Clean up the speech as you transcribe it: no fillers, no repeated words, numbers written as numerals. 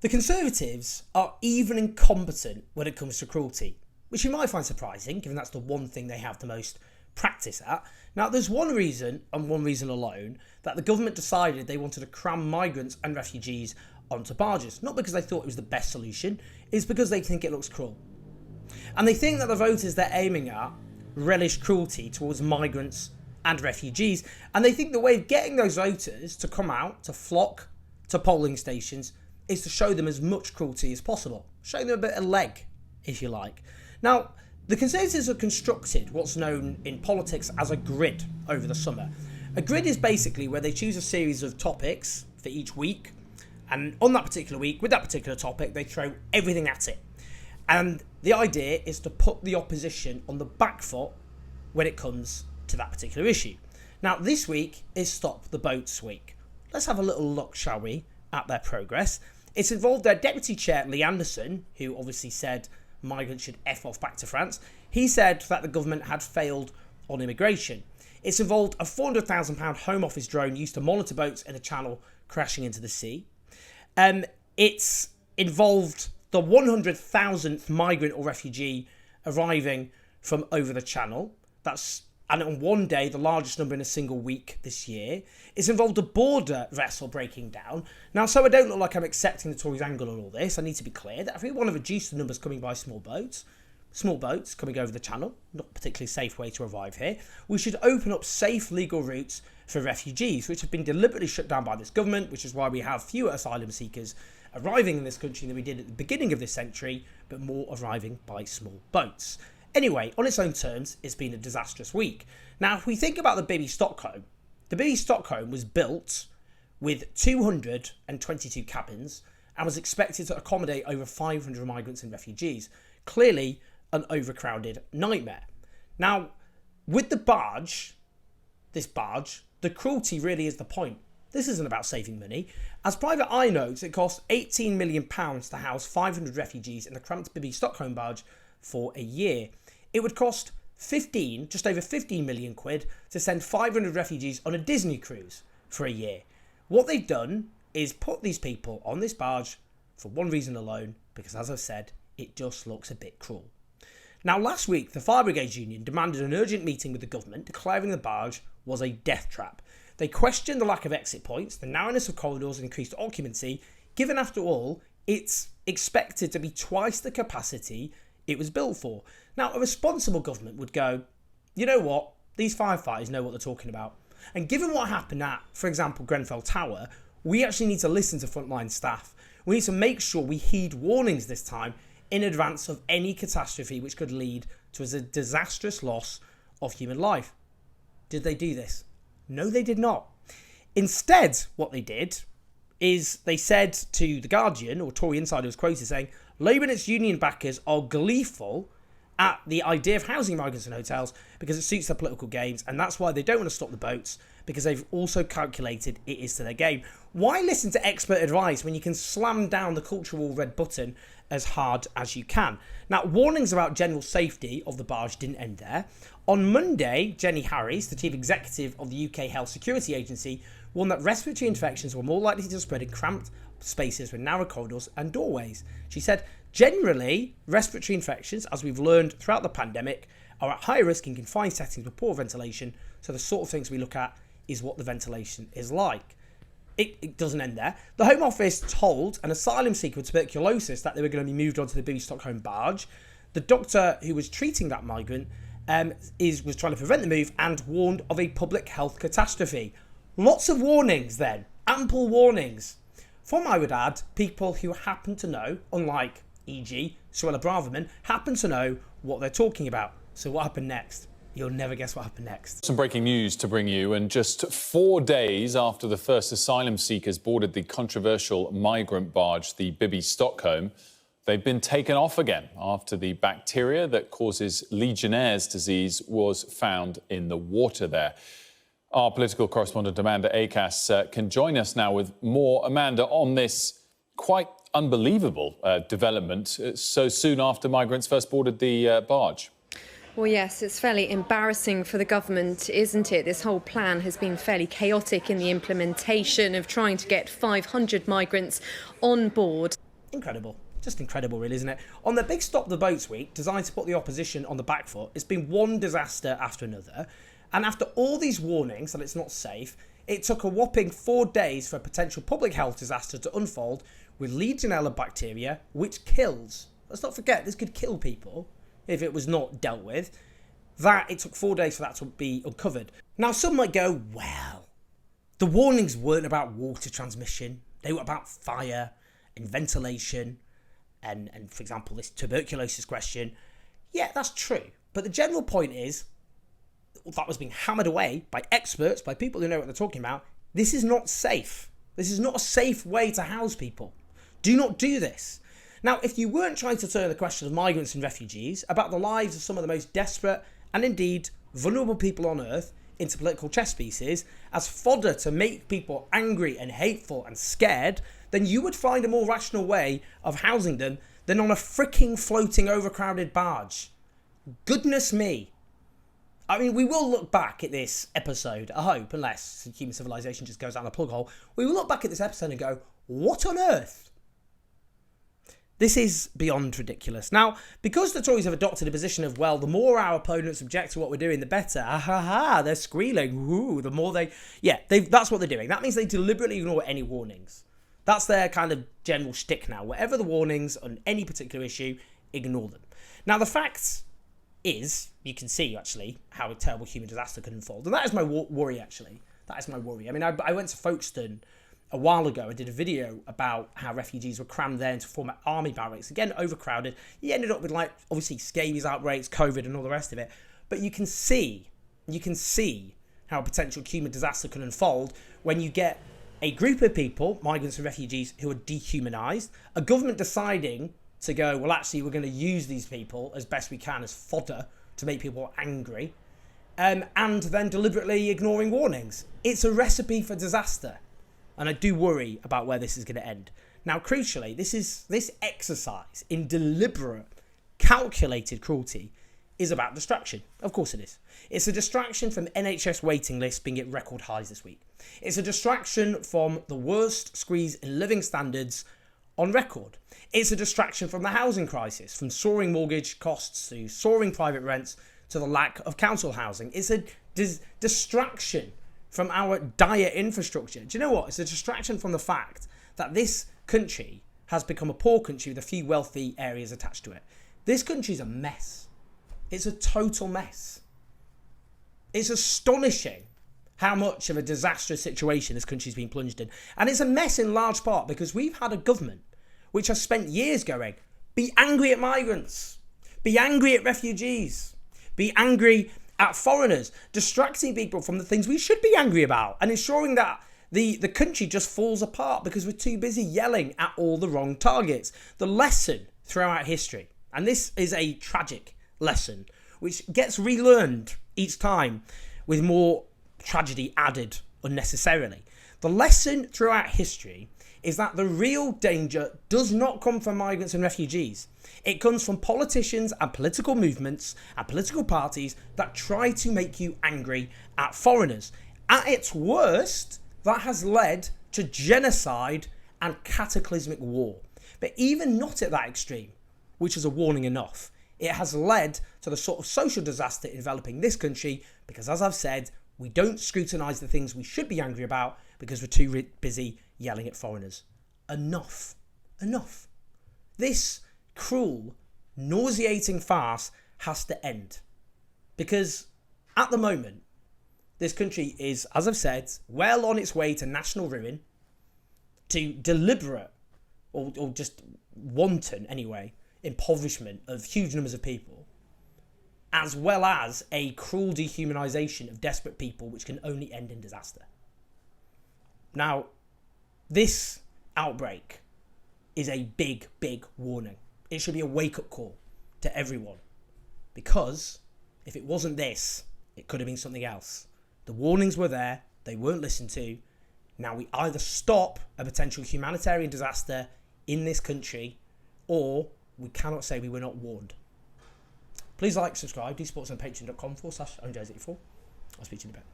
The Conservatives are even incompetent when it comes to cruelty, which you might find surprising, given that's the one thing they have the most practice at. Now, there's one reason, and one reason alone, that the government decided they wanted to cram migrants and refugees onto barges. Not because they thought it was the best solution, it's because they think it looks cruel. And they think that the voters they're aiming at relish cruelty towards migrants and refugees, and they think the way of getting those voters to come out, to flock to polling stations, is to show them as much cruelty as possible. Show them a bit of leg, if you like. Now, the Conservatives have constructed what's known in politics as a grid over the summer. A grid is basically where they choose a series of topics for each week, and on that particular week, with that particular topic, they throw everything at it. And the idea is to put the opposition on the back foot when it comes to that particular issue. Now, this week is Stop the Boats week. Let's have a little look, shall we, at their progress. It's involved their Deputy Chair, Lee Anderson, who obviously said migrants should F off back to France. He said that the government had failed on immigration. It's involved a £400,000 Home Office drone used to monitor boats in a channel crashing into the sea. It's involved the 100,000th migrant or refugee arriving from over the channel. And on one day, the largest number in a single week this year. It's involved a border vessel breaking down. Now, so I don't look like I'm accepting the Tories' angle on all this, I need to be clear that if we want to reduce the numbers coming by small boats coming over the channel, not a particularly safe way to arrive here, we should open up safe legal routes for refugees, which have been deliberately shut down by this government, which is why we have fewer asylum seekers arriving in this country than we did at the beginning of this century, but more arriving by small boats. Anyway, on its own terms, it's been a disastrous week. Now, if we think about the Bibby Stockholm, the Bibby Stockholm was built with 222 cabins and was expected to accommodate over 500 migrants and refugees. Clearly, an overcrowded nightmare. Now, with this barge, the cruelty really is the point. This isn't about saving money. As Private Eye notes, it costs £18 million to house 500 refugees in the cramped Bibby Stockholm barge for a year. It would cost just over 15 million quid to send 500 refugees on a Disney cruise for a year. What they've done is put these people on this barge for one reason alone, because as I've said, it just looks a bit cruel. Now, last week, the Fire Brigades Union demanded an urgent meeting with the government, declaring the barge was a death trap. They questioned the lack of exit points, the narrowness of corridors and increased occupancy, given after all, it's expected to be twice the capacity it was built for. Now, a responsible government would go, you know what, these firefighters know what they're talking about. And given what happened at, for example, Grenfell Tower, we actually need to listen to frontline staff. We need to make sure we heed warnings this time in advance of any catastrophe which could lead to a disastrous loss of human life. Did they do this? No, they did not. Instead, what they did is they said to The Guardian, or Tory Insider was quoted saying, Labour and its union backers are gleeful at the idea of housing migrants in hotels because it suits their political games, and that's why they don't want to stop the boats, because they've also calculated it is to their game. Why listen to expert advice when you can slam down the cultural red button as hard as you can? Now, warnings about general safety of the barge didn't end there. On Monday, Jenny Harries, the chief executive of the UK Health Security Agency, warned that respiratory infections were more likely to spread in cramped spaces with narrow corridors and doorways. She said, generally, respiratory infections, as we've learned throughout the pandemic, are at higher risk in confined settings with poor ventilation, so the sort of things we look at is what the ventilation is like. It doesn't end there. The Home Office told an asylum seeker with tuberculosis that they were going to be moved onto the Bibby Stockholm barge. The doctor who was treating that migrant was trying to prevent the move and warned of a public health catastrophe. Lots of warnings then, ample warnings. From, I would add, people who happen to know, unlike e.g. Suella Braverman, happen to know what they're talking about. So what happened next? You'll never guess what happened next. Some breaking news to bring you, and just 4 days after the first asylum seekers boarded the controversial migrant barge, the Bibby Stockholm, they've been taken off again after the bacteria that causes Legionnaire's disease was found in the water there. Our political correspondent Amanda Acas can join us now with more. Amanda, on this quite unbelievable development so soon after migrants first boarded the barge. Well, yes, it's fairly embarrassing for the government, isn't it? This whole plan has been fairly chaotic in the implementation of trying to get 500 migrants on board. Incredible. Just incredible, really, isn't it? On the big Stop the Boats week, designed to put the opposition on the back foot, it's been one disaster after another. And after all these warnings that it's not safe, it took a whopping 4 days for a potential public health disaster to unfold with Legionella bacteria, which kills. Let's not forget, this could kill people if it was not dealt with. It took 4 days for that to be uncovered. Now, some might go, well, the warnings weren't about water transmission. They were about fire and ventilation and for example, this tuberculosis question. Yeah, that's true. But the general point is, that was being hammered away by experts, by people who know what they're talking about. This is not safe. This is not a safe way to house people. Do not do this. Now, if you weren't trying to turn the question of migrants and refugees, about the lives of some of the most desperate and indeed vulnerable people on earth, into political chess pieces as fodder to make people angry and hateful and scared, then you would find a more rational way of housing them than on a freaking floating overcrowded barge. Goodness me. I mean, we will look back at this episode, I hope, unless human civilization just goes down the plug hole. We will look back at this episode and go, what on earth? This is beyond ridiculous. Now, because the Tories have adopted a position of, well, the more our opponents object to what we're doing, the better. They're squealing. Ooh, the more they... Yeah, that's what they're doing. That means they deliberately ignore any warnings. That's their kind of general shtick now. Whatever the warnings on any particular issue, ignore them. Now, the fact is, you can see, actually, how a terrible human disaster could unfold. And that is my worry, actually. That is my worry. I mean, I went to Folkestone a while ago. I did a video about how refugees were crammed there into former army barracks. Again, overcrowded. You ended up with, like, obviously scabies outbreaks, COVID and all the rest of it. But you can see how a potential human disaster can unfold when you get a group of people, migrants and refugees, who are dehumanised, a government deciding to go, well, actually, we're going to use these people as best we can as fodder to make people angry, and then deliberately ignoring warnings. It's a recipe for disaster. And I do worry about where this is going to end. Now, crucially, this exercise in deliberate, calculated cruelty is about distraction. Of course it is. It's a distraction from NHS waiting lists being at record highs this week. It's a distraction from the worst squeeze in living standards on record. It's a distraction from the housing crisis, from soaring mortgage costs to soaring private rents to the lack of council housing. It's a distraction from our dire infrastructure. Do you know what? It's a distraction from the fact that this country has become a poor country with a few wealthy areas attached to it. This country's a mess. It's a total mess. It's astonishing how much of a disastrous situation this country's been plunged in. And it's a mess in large part because we've had a government which has spent years going, be angry at migrants, be angry at refugees, be angry at foreigners, distracting people from the things we should be angry about and ensuring that the country just falls apart because we're too busy yelling at all the wrong targets. The lesson throughout history, and this is a tragic lesson, which gets relearned each time with more tragedy added unnecessarily. The lesson throughout history is that the real danger does not come from migrants and refugees. It comes from politicians and political movements and political parties that try to make you angry at foreigners. At its worst, that has led to genocide and cataclysmic war. But even not at that extreme, which is a warning enough, it has led to the sort of social disaster enveloping this country because, as I've said, we don't scrutinise the things we should be angry about because we're too busy yelling at foreigners. Enough. Enough. This cruel, nauseating farce has to end. Because at the moment, this country is, as I've said, well on its way to national ruin, to deliberate, or just wanton anyway, impoverishment of huge numbers of people, as well as a cruel dehumanisation of desperate people which can only end in disaster. Now, this outbreak is a big, big warning. It should be a wake-up call to everyone. Because if it wasn't this, it could have been something else. The warnings were there, they weren't listened to. Now we either stop a potential humanitarian disaster in this country, or we cannot say we were not warned. Please like, subscribe, do support us on patreon.com/ownjaz84. I'll speak to you in a bit.